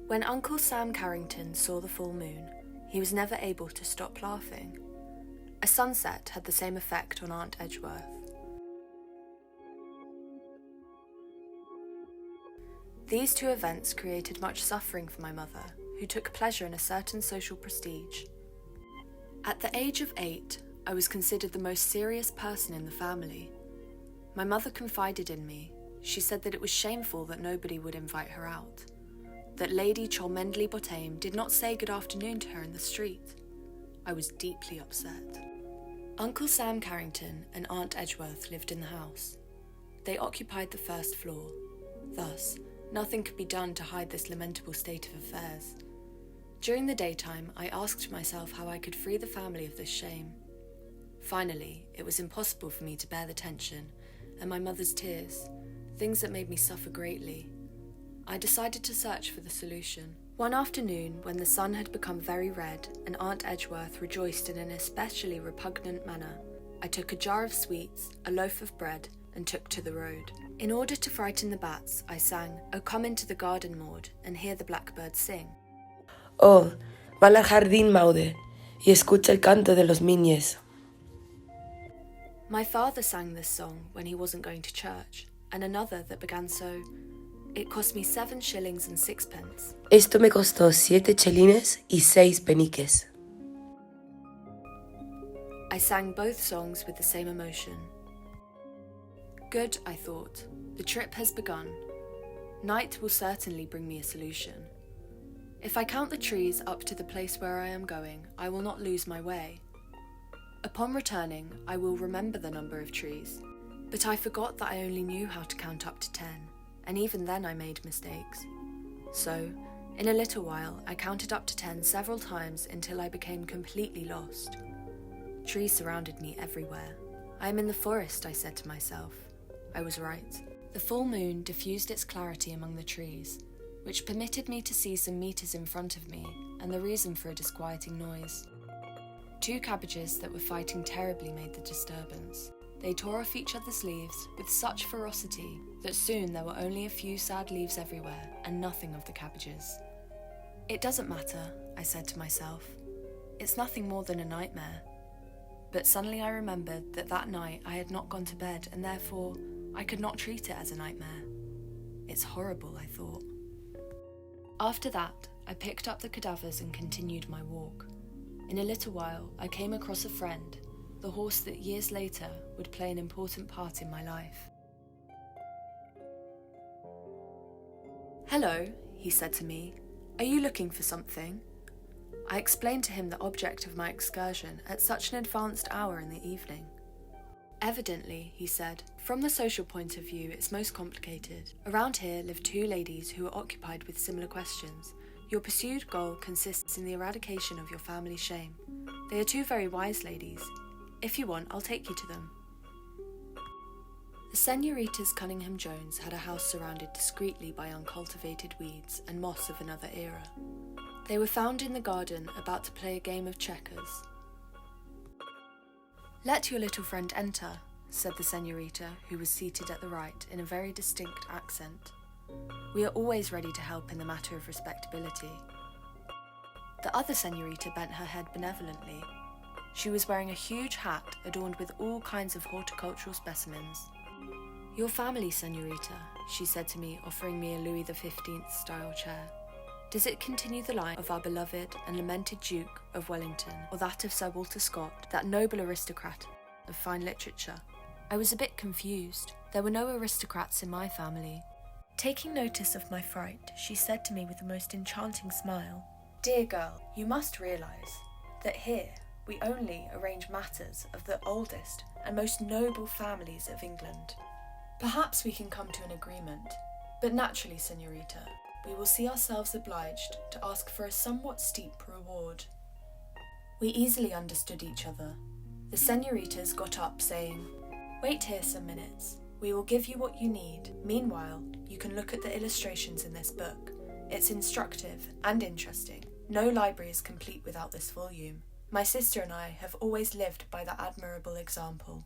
When Uncle Sam Carrington saw the full moon, he was never able to stop laughing. A sunset had the same effect on Aunt Edgeworth. These two events created much suffering for my mother, who took pleasure in a certain social prestige. At the age of 8, I was considered the most serious person in the family. My mother confided in me. She said that it was shameful that nobody would invite her out, that Lady Cholmendley Botame did not say good afternoon to her in the street. I was deeply upset. Uncle Sam Carrington and Aunt Edgeworth lived in the house. They occupied the first floor. Thus, nothing could be done to hide this lamentable state of affairs. During the daytime, I asked myself how I could free the family of this shame. Finally, it was impossible for me to bear the tension and my mother's tears, things that made me suffer greatly. I decided to search for the solution. One afternoon, when the sun had become very red and Aunt Edgeworth rejoiced in an especially repugnant manner, I took a jar of sweets, a loaf of bread, and took to the road. In order to frighten the bats, I sang, "Oh, come into the garden, Maud, and hear the blackbirds sing." Oh, val al jardín, Maude, y escucha el canto de los niños. My father sang this song when he wasn't going to church, and another that began so, "It cost me 7 shillings and 6 pence. Esto me costó 7 chelines y 6 peniques. I sang both songs with the same emotion. Good, I thought. The trip has begun. Night will certainly bring me a solution. If I count the trees up to the place where I am going, I will not lose my way. Upon returning, I will remember the number of trees, but I forgot that I only knew how to count up to 10, and even then I made mistakes. So, in a little while, I counted up to 10 several times until I became completely lost. Trees surrounded me everywhere. I am in the forest, I said to myself. I was right. The full moon diffused its clarity among the trees, which permitted me to see some meters in front of me and the reason for a disquieting noise. 2 cabbages that were fighting terribly made the disturbance. They tore off each other's leaves with such ferocity that soon there were only a few sad leaves everywhere and nothing of the cabbages. It doesn't matter, I said to myself. It's nothing more than a nightmare. But suddenly I remembered that that night I had not gone to bed and therefore I could not treat it as a nightmare. It's horrible, I thought. After that, I picked up the cadavers and continued my walk. In a little while, I came across a friend, the horse that years later would play an important part in my life. "Hello," he said to me. "Are you looking for something?" I explained to him the object of my excursion at such an advanced hour in the evening. "Evidently," he said, "from the social point of view it's most complicated. Around here live 2 ladies who are occupied with similar questions. Your pursued goal consists in the eradication of your family's shame. They are 2 very wise ladies. If you want, I'll take you to them." The Senoritas Cunningham Jones had a house surrounded discreetly by uncultivated weeds and moss of another era. They were found in the garden about to play a game of checkers. "Let your little friend enter," said the senorita, who was seated at the right, in a very distinct accent. "We are always ready to help in the matter of respectability." The other senorita bent her head benevolently. She was wearing a huge hat adorned with all kinds of horticultural specimens. "Your family, senorita," she said to me, offering me a Louis XV style chair. "Does it continue the line of our beloved and lamented Duke of Wellington, or that of Sir Walter Scott, that noble aristocrat of fine literature?" I was a bit confused. There were no aristocrats in my family. Taking notice of my fright, she said to me with the most enchanting smile, "Dear girl, you must realise that here we only arrange matters of the oldest and most noble families of England. Perhaps we can come to an agreement, but naturally, senorita, we will see ourselves obliged to ask for a somewhat steep reward." We easily understood each other. The senoritas got up saying, "Wait here some minutes. We will give you what you need. Meanwhile, you can look at the illustrations in this book. It's instructive and interesting. No library is complete without this volume. My sister and I have always lived by that admirable example."